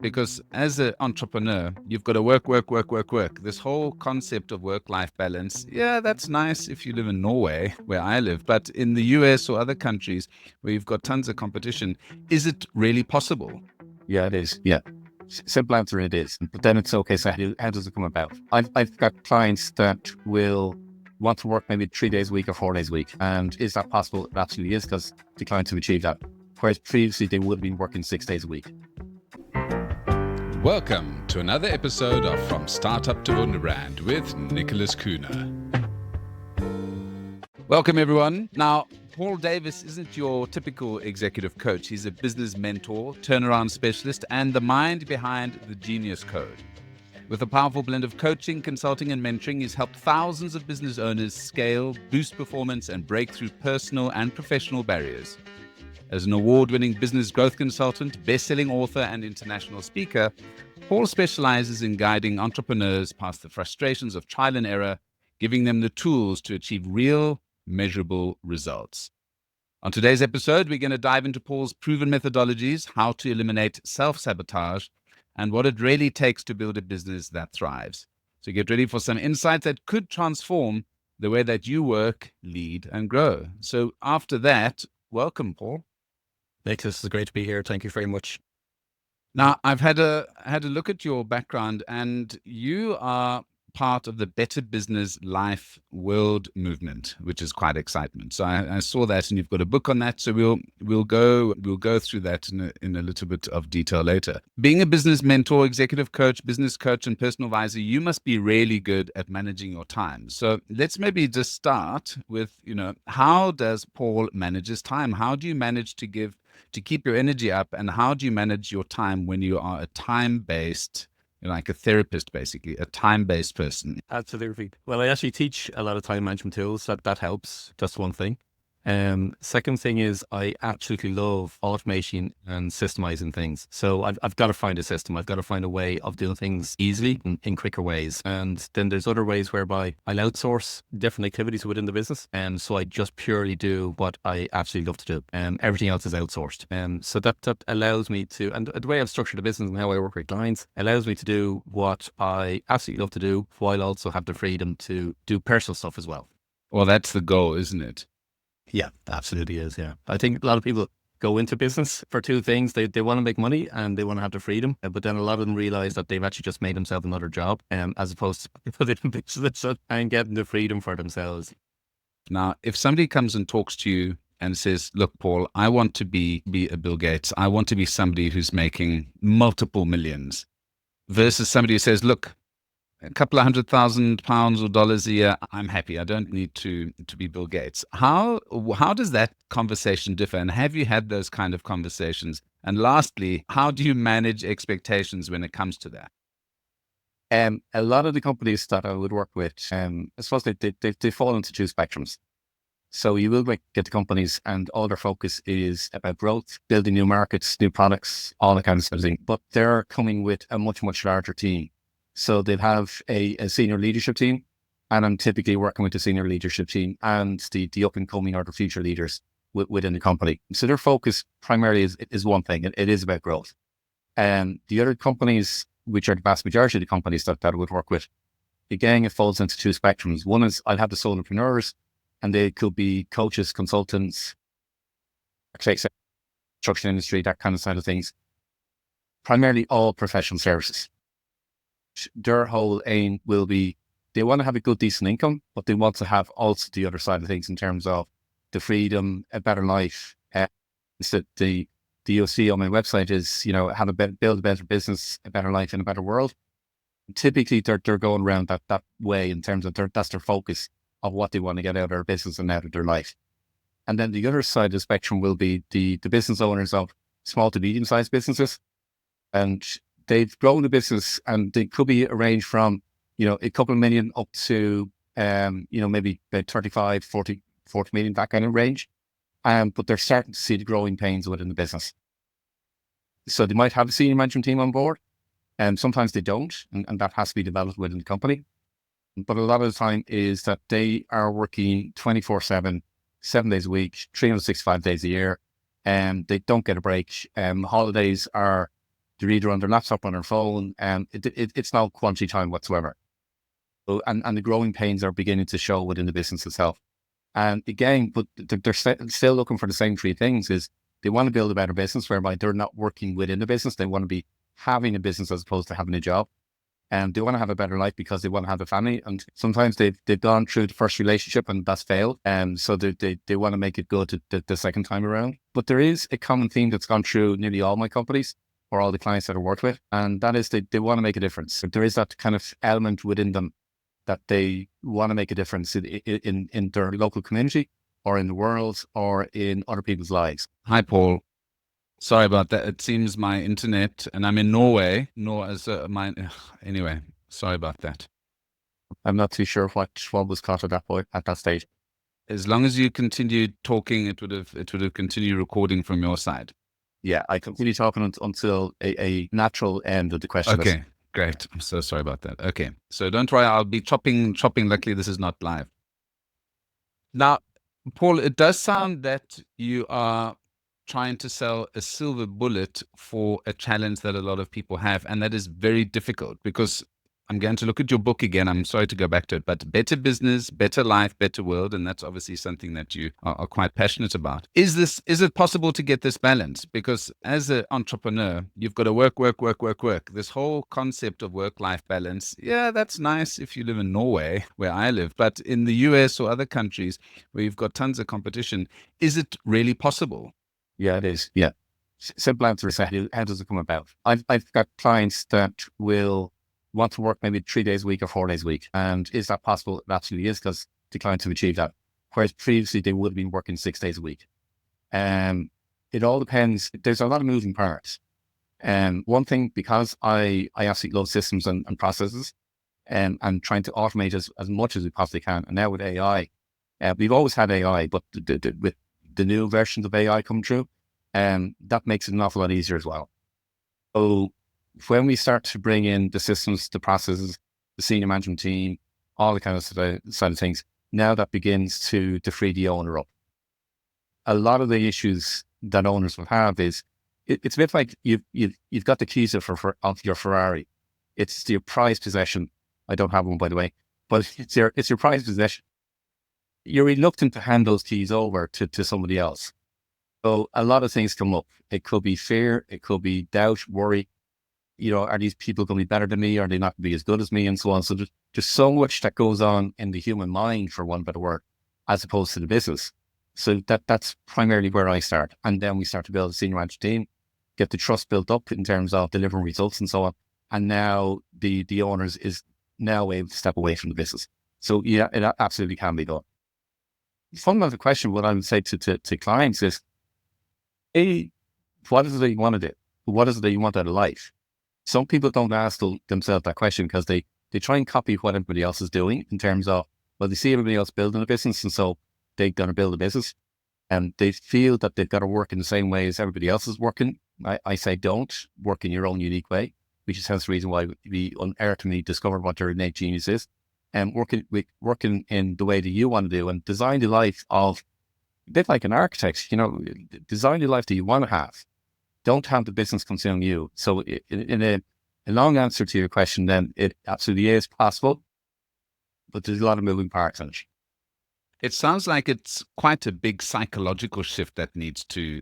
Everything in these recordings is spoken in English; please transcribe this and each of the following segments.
Because as an entrepreneur, you've got to work, work, work, work, work. This whole concept of work-life balance, yeah, that's nice if you live in Norway, where I live. But in the US or other countries where you've got tons of competition, is it really possible? Yeah, it is. Yeah. Simple answer, it is. But then it's okay. So how does it come about? I've got clients that will want to work maybe 3 days a week or 4 days a week. And is that possible? It absolutely is, because the clients have achieved that. Whereas previously they would have been working 6 days a week. Welcome to another episode of From Startup to Wunderbrand with Nicholas Kuhner. Welcome, everyone. Now, Paul Davis isn't your typical executive coach. He's a business mentor, turnaround specialist, and the mind behind the Genius Code. With a powerful blend of coaching, consulting, and mentoring, he's helped thousands of business owners scale, boost performance, and break through personal and professional barriers. As an award-winning business growth consultant, best-selling author, and international speaker, Paul specializes in guiding entrepreneurs past the frustrations of trial and error, giving them the tools to achieve real, measurable results. On today's episode, we're going to dive into Paul's proven methodologies, how to eliminate self-sabotage, and what it really takes to build a business that thrives. So get ready for some insights that could transform the way that you work, lead, and grow. So after that, welcome, Paul. Nicholas, it's great to be here. Thank you very much. Now, I've had a look at your background, and you are part of the Better Business Life World movement, which is quite excitement. So I saw that, and you've got a book on that. So we'll go through that in a little bit of detail later. Being a business mentor, executive coach, business coach, and personal advisor, you must be really good at managing your time. So let's maybe just start with, how does Paul manage his time? How do you manage to keep your energy up, and how do you manage your time when you are a time-based, like a therapist, basically, a time-based person? Absolutely. Well, I actually teach a lot of time management tools. That helps. That's one thing. Second thing is I absolutely love automation and systemizing things. So I've got to find a system. I've got to find a way of doing things easily and in quicker ways. And then there's other ways whereby I'll outsource different activities within the business. And so I just purely do what I absolutely love to do. Everything else is outsourced. So that allows me to, and the way I've structured the business and how I work with clients allows me to do what I absolutely love to do, while also have the freedom to do personal stuff as well. Well, that's the goal, isn't it? Yeah, absolutely is. Yeah. I think a lot of people go into business for two things. They want to make money and they want to have the freedom. But then a lot of them realize that they've actually just made themselves another job, as opposed to putting in business and getting the freedom for themselves. Now, if somebody comes and talks to you and says, look, Paul, I want to be a Bill Gates. I want to be somebody who's making multiple millions, versus somebody who says, look, a couple of £100,000 or dollars a year, I'm happy. I don't need to be Bill Gates. How does that conversation differ? And have you had those kind of conversations? And lastly, how do you manage expectations when it comes to that? A lot of the companies that I would work with, I suppose they fall into two spectrums. So you will get the companies and all their focus is about growth, building new markets, new products, all that kind of thing. But they're coming with a much, much larger team. So they'll have a senior leadership team, and I'm typically working with the senior leadership team and the up and coming or the future leaders within the company. So their focus primarily is one thing, and it is about growth. And the other companies, which are the vast majority of the companies that I would work with, again, it falls into two spectrums. One is I'll have the solopreneurs, and they could be coaches, consultants, construction industry, that kind of side of things. Primarily all professional services. Their whole aim will be they want to have a good, decent income, but they want to have also the other side of things in terms of the freedom, a better life. So the you'll see on my website is, build a better business, a better life, and a better world. Typically, they're going around that way in terms of that's their focus of what they want to get out of their business and out of their life. And then the other side of the spectrum will be the business owners of small to medium-sized businesses. And they've grown the business, and they could be arranged from, a couple of million up to, maybe about 35, 40 million, that kind of range. But they're starting to see the growing pains within the business. So they might have a senior management team on board, and sometimes they don't, and that has to be developed within the company. But a lot of the time is that they are working 24/7, 7 days a week, 365 days a year, and they don't get a break. Holidays are They're either on their laptop or on their phone, and it's no quality time whatsoever. So, and the growing pains are beginning to show within the business itself. And again, but they're still looking for the same three things: is they want to build a better business whereby they're not working within the business. They want to be having a business as opposed to having a job. And they want to have a better life because they want to have a family. And sometimes they've gone through the first relationship and that's failed. And so they want to make it good the second time around. But there is a common theme that's gone through nearly all my companies or all the clients that I work with. And that is they want to make a difference. There is that kind of element within them that they want to make a difference in their local community or in the world or in other people's lives. Hi, Paul. Sorry about that. It seems my internet, and I'm in Norway. Anyway, sorry about that. I'm not too sure what was caught at that stage. As long as you continued talking, it would have continued recording from your side. Yeah, I continue talking until a natural end of the question. Okay, great. I'm so sorry about that. Okay, so don't worry. I'll be chopping. Luckily, this is not live. Now, Paul, it does sound that you are trying to sell a silver bullet for a challenge that a lot of people have. And that is very difficult because I'm going to look at your book again. I'm sorry to go back to it, but better business, better life, better world. And that's obviously something that you are quite passionate about. Is it possible to get this balance? Because as an entrepreneur, you've got to work. This whole concept of work-life balance, yeah, that's nice if you live in Norway, where I live. But in the US or other countries where you've got tons of competition, is it really possible? Yeah, it is. Yeah. Simple answer is how does it come about? I've got clients that will want to work maybe 3 days a week or 4 days a week. And is that possible? It absolutely is, because the clients have achieved that. Whereas previously they would have been working 6 days a week. It all depends. There's a lot of moving parts. One thing, because I absolutely love systems and processes, and trying to automate as much as we possibly can. And now with AI, we've always had AI, but with the new versions of AI come through, that makes it an awful lot easier as well. So when we start to bring in the systems, the processes, the senior management team, all the kind of side of things, now that begins to free the owner up. A lot of the issues that owners will have is, it's a bit like you've got the keys of your Ferrari. It's your prized possession. I don't have one, by the way, but it's your prized possession. You're reluctant to hand those keys over to somebody else. So a lot of things come up. It could be fear, it could be doubt, worry. Are these people going to be better than me? Are they not going to be as good as me? And so on. So there's so much that goes on in the human mind, for one better word, as opposed to the business. So that's primarily where I start. And then we start to build a senior management team, get the trust built up in terms of delivering results and so on. And now the owners is now able to step away from the business. So yeah, it absolutely can be done. The fundamental question, what I would say to clients is, what is it that you want to do? What is it that you want out of life? Some people don't ask themselves that question because they try and copy what everybody else is doing in terms of, well, they see everybody else building a business, and so they're going to build a business. And they feel that they've got to work in the same way as everybody else is working. I say don't work in your own unique way, which is hence the reason why we unearthingly discover what your innate genius is. And working in the way that you want to do, and design the life of, a bit like an architect, design the life that you want to have. Don't have the business consume you. So in a long answer to your question, then it absolutely is possible, but there's a lot of moving parts in it. It sounds like it's quite a big psychological shift that needs to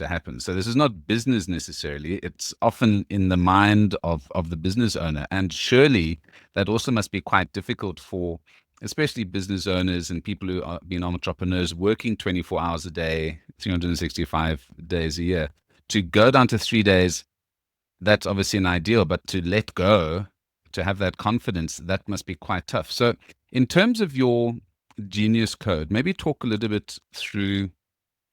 happen. So this is not business necessarily. It's often in the mind of the business owner. And surely that also must be quite difficult for especially business owners and people who are being entrepreneurs, working 24 hours a day, 365 days a year. To go down to 3 days, that's obviously an ideal, but to let go, to have that confidence, that must be quite tough. So in terms of your Genius Code, maybe talk a little bit through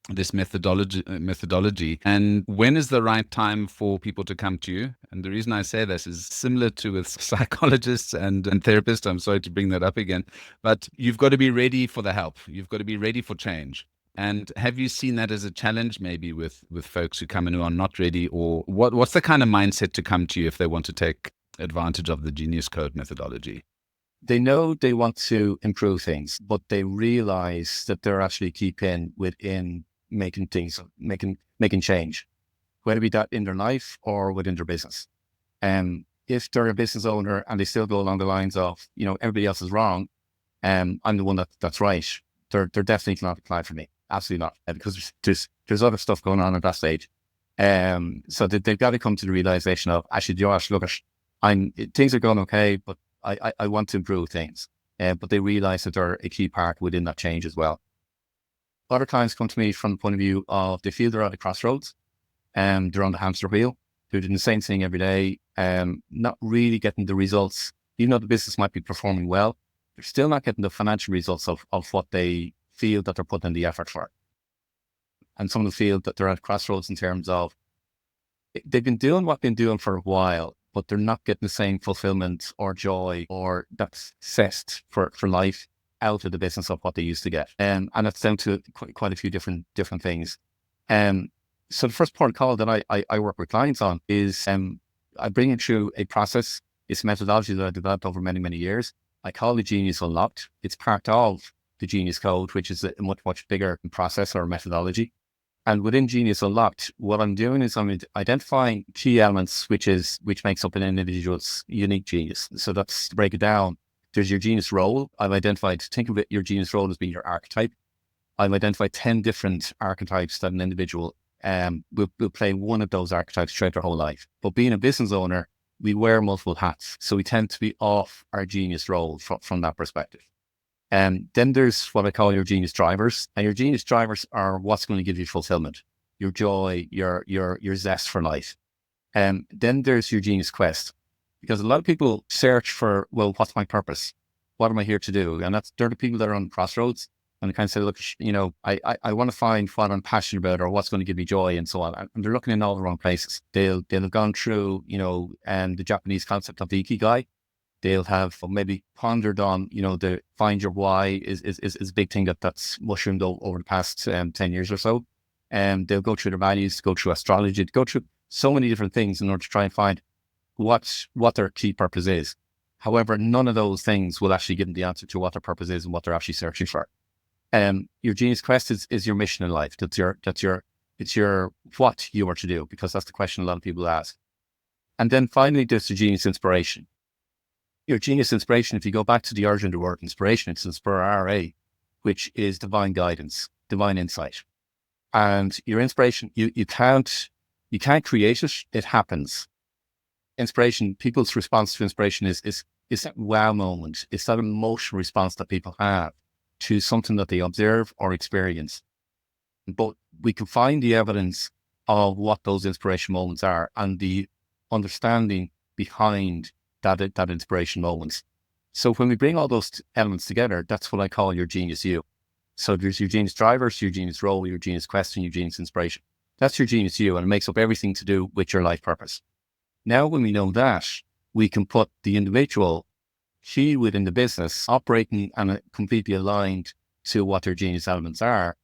this methodology, and when is the right time for people to come to you? And the reason I say this is similar to with psychologists and therapists. I'm sorry to bring that up again, but you've got to be ready for the help. You've got to be ready for change. And have you seen that as a challenge maybe with folks who come in who are not ready, or what's the kind of mindset to come to you if they want to take advantage of the Genius Code methodology? They know they want to improve things, but they realize that they're actually keeping within making change. whether it be that in their life or within their business. If they're a business owner and they still go along the lines of, everybody else is wrong, I'm the one that's right, they're definitely not a client for me. Absolutely not, because there's other stuff going on at that stage. So they've got to come to the realization of, actually, Josh, look, things are going okay, but I want to improve things. But they realize that they're a key part within that change as well. Other clients come to me from the point of view of, they feel they're at a crossroads, and they're on the hamster wheel. They're doing the same thing every day, not really getting the results. Even though the business might be performing well, they're still not getting the financial results of what they feel that they're putting in the effort for. And some of them feel that they're at crossroads in terms of, they've been doing what they've been doing for a while, but they're not getting the same fulfillment or joy or that zest for life out of the business of what they used to get. And it's down to quite a few different things. So the first part of call that I work with clients on is, I bring it through a process. It's a methodology that I developed over many, many years. I call it Genius Unlocked. It's part of the Genius Code, which is a much, much bigger process or methodology. And within Genius Unlocked, what I'm doing is I'm identifying key elements, which makes up an individual's unique genius. So that's, to break it down, there's your genius role. I've identified, think of it, your genius role as being your archetype. I've identified 10 different archetypes that an individual will play one of those archetypes throughout their whole life. But being a business owner, we wear multiple hats. So we tend to be off our genius role from that perspective. And then there's what I call your genius drivers. And your genius drivers are what's going to give you fulfillment, your joy, your zest for life. And then there's your genius quest. Because a lot of people search for, well, what's my purpose? What am I here to do? And they're the people that are on the crossroads. And they kind of say, look, I want to find what I'm passionate about or what's going to give me joy and so on. And they're looking in all the wrong places. They'll have gone through, the Japanese concept of the ikigai. They'll have maybe pondered on, the find your why is a big thing that's mushroomed over the past 10 years or so. And they'll go through their values, go through astrology, go through so many different things in order to try and find what their key purpose is. However, none of those things will actually give them the answer to what their purpose is and what they're actually searching for. Your genius quest is your mission in life. It's your what you are to do, because that's the question a lot of people ask. And then finally, there's the genius inspiration. Your genius inspiration, if you go back to the origin of the word inspiration, it's inspirare, which is divine guidance, divine insight. And your inspiration, you can't create it, it happens. Inspiration, people's response to inspiration is that wow moment. It's that emotional response that people have to something that they observe or experience. But we can find the evidence of what those inspiration moments are and the understanding behind that inspiration moments. So when we bring all those elements together, that's what I call your genius you. So there's your genius drivers, your genius role, your genius question, your genius inspiration. That's your genius you, and it makes up everything to do with your life purpose. Now, when we know that, we can put the individual key within the business operating and completely aligned to what their genius elements are,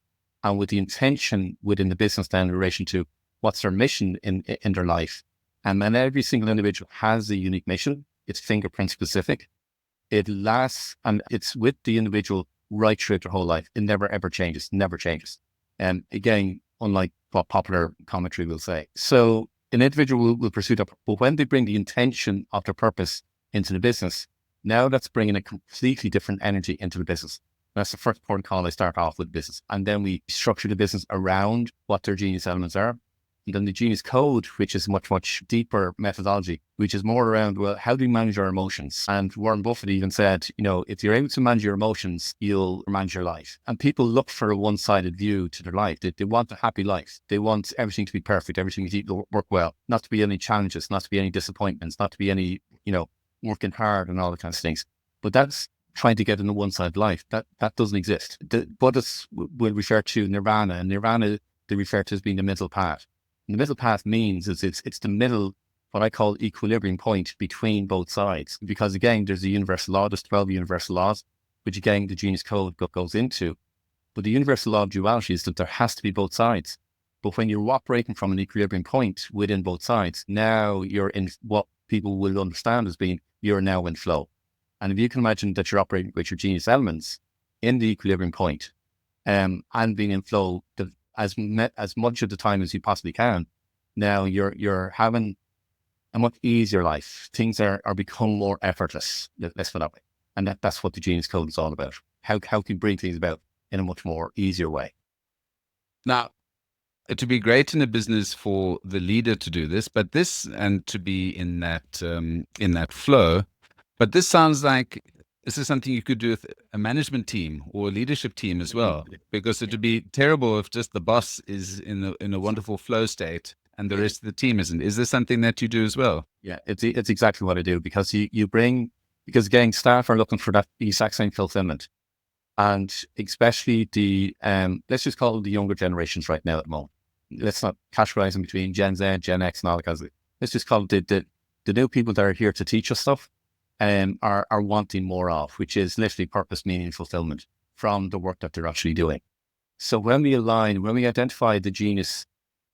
and with the intention within the business then in relation to what's their mission in their life. And then every single individual has a unique mission. It's fingerprint specific. It lasts, and it's with the individual right throughout their whole life. It never, ever changes, never changes. And again, unlike what popular commentary will say. So an individual will pursue that, but when they bring the intention of their purpose into the business, now that's bringing a completely different energy into the business. That's the first port of call I start off with business. And then we structure the business around what their genius elements are. And then the genius code, which is much, much deeper methodology, which is more around, well, how do we manage our emotions? And Warren Buffett even said, if you're able to manage your emotions, you'll manage your life. And people look for a one-sided view to their life. They want a happy life. They want everything to be perfect, everything to work well, not to be any challenges, not to be any disappointments, not to be any, working hard and all the kinds of things. But that's trying to get in a one-sided life. That doesn't exist. The Buddhists will refer to nirvana, and nirvana they refer to as being the middle path. And the middle path means it's the middle, what I call equilibrium point between both sides. Because again, there's a universal law, there's 12 universal laws, which again, the genius code goes into. But the universal law of duality is that there has to be both sides. But when you're operating from an equilibrium point within both sides, now you're in what people will understand as being, you're now in flow. And if you can imagine that you're operating with your genius elements in the equilibrium point, and being in flow as much of the time as you possibly can, Now you're having a much easier life. Things are become more effortless. Let's put it that way. And that's what the Genius Code is all about. How can you bring things about in a much more easier way? Now, it would be great in a business for the leader to do this, but this and to be in that flow. But this sounds like this is something you could do with a management team or a leadership team as well, because it would be terrible if just the boss is in a wonderful flow state and the rest of the team isn't. Is this something that you do as well? Yeah, it's exactly what I do, because you bring, because again, staff are looking for that exact same fulfillment. And especially the, let's just call it the younger generations right now at the moment. Let's not categorize them between Gen Z, Gen X, and all that kind of thing. Let's just call it the new people that are here to teach us stuff, are wanting more of, which is literally purpose, meaning, fulfillment from the work that they're actually doing. So when we identify the genius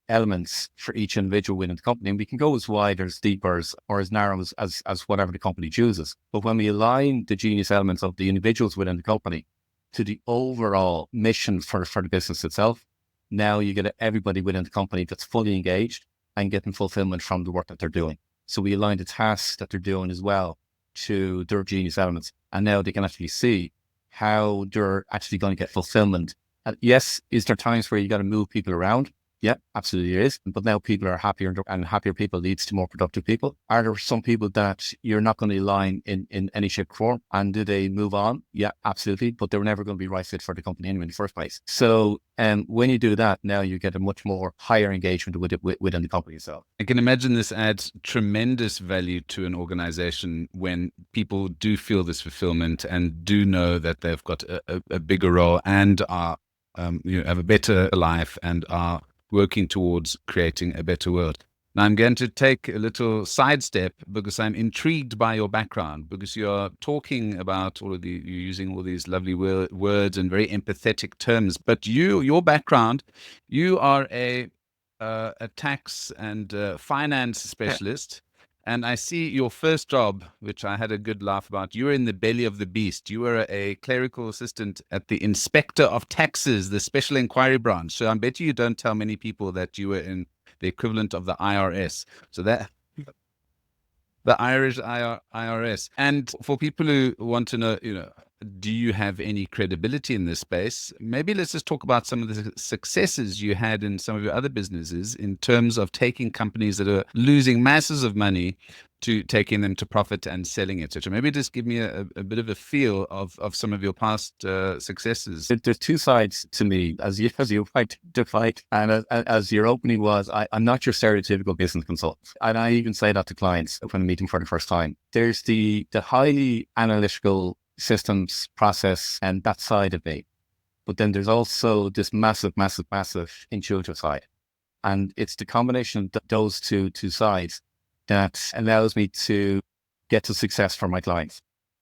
elements for each individual within the company, and we can go as wide or as deep or as narrow as whatever the company chooses. But when we align the genius elements of the individuals within the company to the overall mission for the business itself, now you get everybody within the company that's fully engaged and getting fulfillment from the work that they're doing. So we align the tasks that they're doing as well to their genius elements. And now they can actually see how they're actually going to get fulfillment. And yes, is there times where you got to move people around? Yeah, absolutely there is. But now people are happier, and happier people leads to more productive people. Are there some people that you're not going to align in any shape or form? And do they move on? Yeah, absolutely. But they were never going to be right fit for the company anyway in the first place. So when you do that, now you get a much more higher engagement within the company itself. I can imagine this adds tremendous value to an organization when people do feel this fulfillment and do know that they've got a bigger role and are have a better life and are working towards creating a better world. Now, I'm going to take a little sidestep because I'm intrigued by your background, because you're talking about you're using all these lovely words and very empathetic terms. But your background, you are a tax and finance specialist. And I see your first job, which I had a good laugh about. You were in the belly of the beast. You were a clerical assistant at the Inspector of Taxes, the Special Inquiry Branch. So I bet you don't tell many people that you were in the equivalent of the IRS. So that the Irish IRS. And for people who want to know, do you have any credibility in this space? Maybe let's just talk about some of the successes you had in some of your other businesses in terms of taking companies that are losing masses of money to taking them to profit and selling it. So maybe just give me a bit of a feel of some of your past successes. There's two sides to me, as you might define, and as your opening was, I'm not your stereotypical business consultant. And I even say that to clients when I'm meeting for the first time. There's the highly analytical systems, process, and that side of me. But then there's also this massive intuitive side. And it's the combination of those two sides that allows me to get to success for my clients.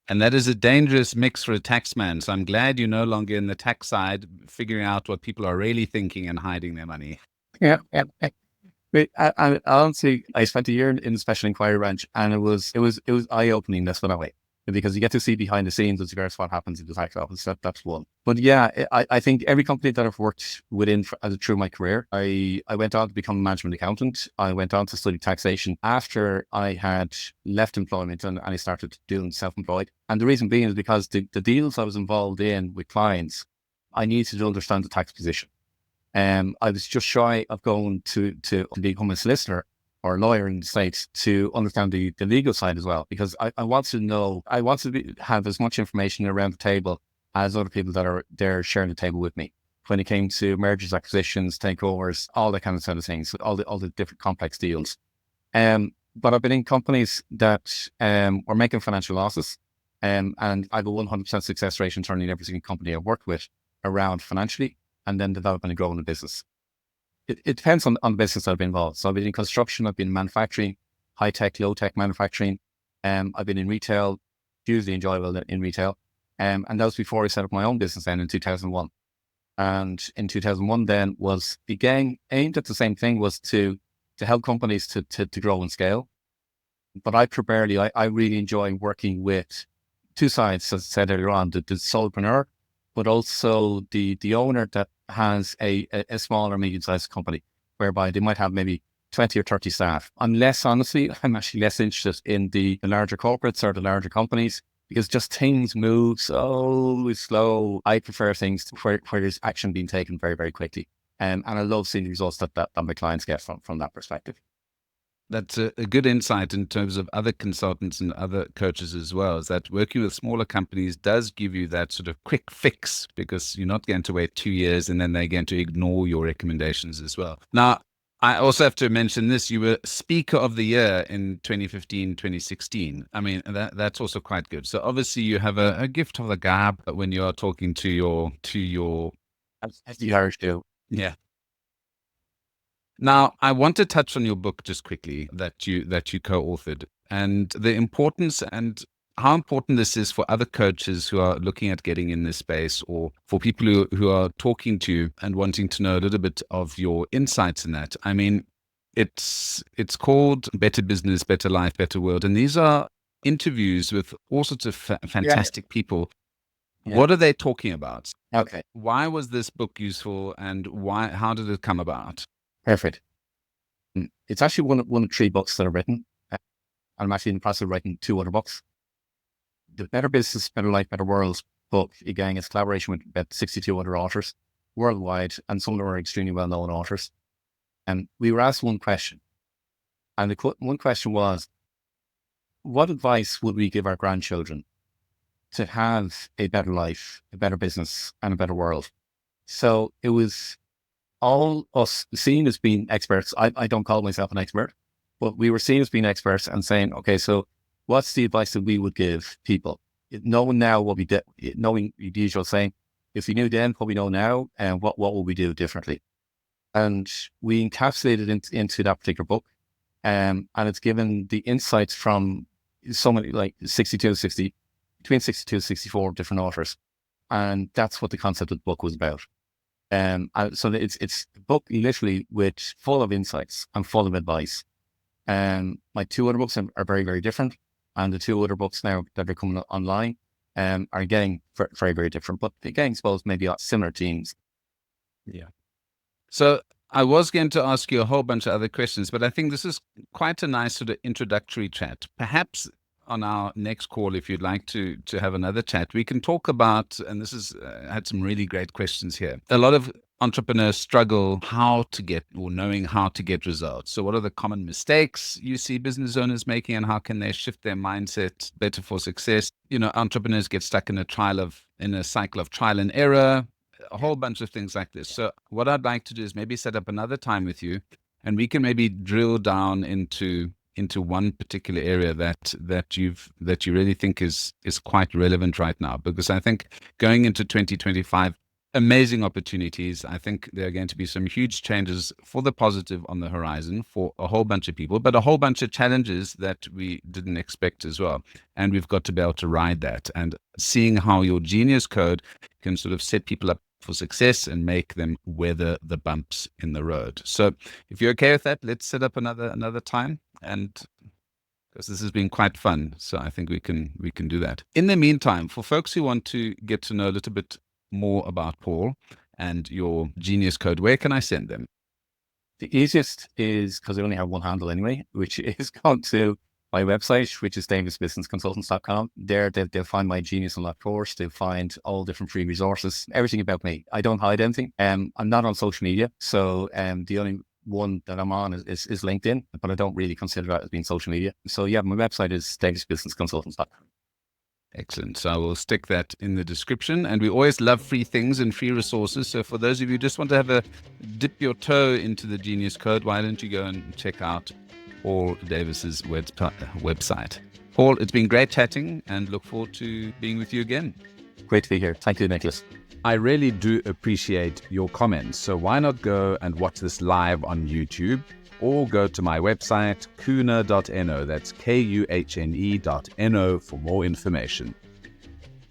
And that is a dangerous mix for a taxman. So I'm glad you're no longer in the tax side, figuring out what people are really thinking and hiding their money. Yeah. I honestly, I spent a year in the special inquiry branch, and it was eye-opening. That's what I wait, because you get to see behind the scenes as regards what happens in the tax office. That's one. But yeah, I think every company that I've worked within through my career, I went on to become a management accountant. I went on to study taxation after I had left employment and I started doing self-employed. And the reason being is because the deals I was involved in with clients, I needed to understand the tax position. I was just shy of going to become a solicitor or a lawyer in the States to understand the legal side as well, because I wanted to know, have as much information around the table as other people that are there sharing the table with me when it came to mergers, acquisitions, takeovers, all that kind of sort of things, all the different complex deals. But I've been in companies that were making financial losses, and I have a 100% success rate in turning every single company I've worked with around financially, and then developing and growing the business. It depends on the business I've been involved. So I've been in construction, I've been in manufacturing, high tech, low tech manufacturing. I've been in retail, hugely enjoyable in retail. And that was before I set up my own business then in 2001. And in 2001 then was, again, aimed at the same thing, was to help companies to grow and scale. But I really enjoy working with two sides, as I said earlier on, the solopreneur, but also the owner that has a small or medium-sized company, whereby they might have maybe 20 or 30 staff. I'm actually less interested in the larger corporates or the larger companies, because just things move so slow. I prefer things where there's action being taken very, very quickly. And I love seeing the results that my clients get from that perspective. That's a good insight in terms of other consultants and other coaches as well, is that working with smaller companies does give you that sort of quick fix, because you're not going to wait 2 years and then they're going to ignore your recommendations as well. Now, I also have to mention this. You were Speaker of the Year in 2015, 2016. I mean, that's also quite good. So obviously you have a gift of the gab when you are talking to your As the Irish do. yeah. Now, I want to touch on your book just quickly that you co-authored, and the importance and how important this is for other coaches who are looking at getting in this space, or for people who are talking to you and wanting to know a little bit of your insights in that. I mean, it's called Better Business, Better Life, Better World, and these are interviews with all sorts of fantastic people. Yeah. What are they talking about? Okay. Why was this book useful, and how did it come about? Perfect. It's actually one of 3 books that I've written. I'm actually in the process of writing 2 other books. The Better Business, Better Life, Better World book, again, is collaboration with about 62 other authors worldwide, and some of them are extremely well-known authors. And we were asked one question. And the one question was, what advice would we give our grandchildren to have a better life, a better business, and a better world? So it was all us seen as being experts. I don't call myself an expert, but we were seen as being experts and saying, okay, so what's the advice that we would give people? Knowing now what we did, knowing the usual saying, if we knew then what we know now, and what would we do differently? And we encapsulated into that particular book. And it's given the insights from so many, like between 62 and 64 different authors. And that's what the concept of the book was about. So it's a book literally full of insights and full of advice. My 2 other books are very, very different. And the 2 other books now that are coming online are getting very, very different, but again, I suppose maybe similar themes. Yeah. So I was going to ask you a whole bunch of other questions, but I think this is quite a nice sort of introductory chat. Perhaps on our next call, if you'd like to have another chat, we can talk about, and this is, had some really great questions here. A lot of entrepreneurs struggle knowing how to get results. So what are the common mistakes you see business owners making, and how can they shift their mindset better for success? Entrepreneurs get stuck in a cycle of trial and error, a whole bunch of things like this. So what I'd like to do is maybe set up another time with you, and we can maybe drill down into one particular area that you really think is quite relevant right now, because I think going into 2025, amazing opportunities. I think there are going to be some huge changes for the positive on the horizon for a whole bunch of people, but a whole bunch of challenges that we didn't expect as well. And we've got to be able to ride that, and seeing how your Genius Code can sort of set people up for success and make them weather the bumps in the road. So if you're okay with that, let's set up another time, and because this has been quite fun. So I think we can do that. In the meantime, for folks who want to get to know a little bit more about Paul and your Genius Code, where can I send them? The easiest is, because I only have one handle anyway, which is gone to my website, which is davisbusinessconsultants.com. There, they'll find my Genius Unlocked course. They'll find all different free resources, everything about me. I don't hide anything. I'm not on social media. So the only one that I'm on is LinkedIn, but I don't really consider that as being social media. So yeah, my website is davisbusinessconsultants.com. Excellent. So I will stick that in the description. And we always love free things and free resources. So for those of you who just want to have a dip your toe into the Genius Code, why don't you go and check out Paul Davis's website. Paul, it's been great chatting, and look forward to being with you again. Great to be here. Thank you, Nicholas. I really do appreciate your comments. So why not go and watch this live on YouTube, or go to my website, kuhne.no. That's KUHNE.no for more information.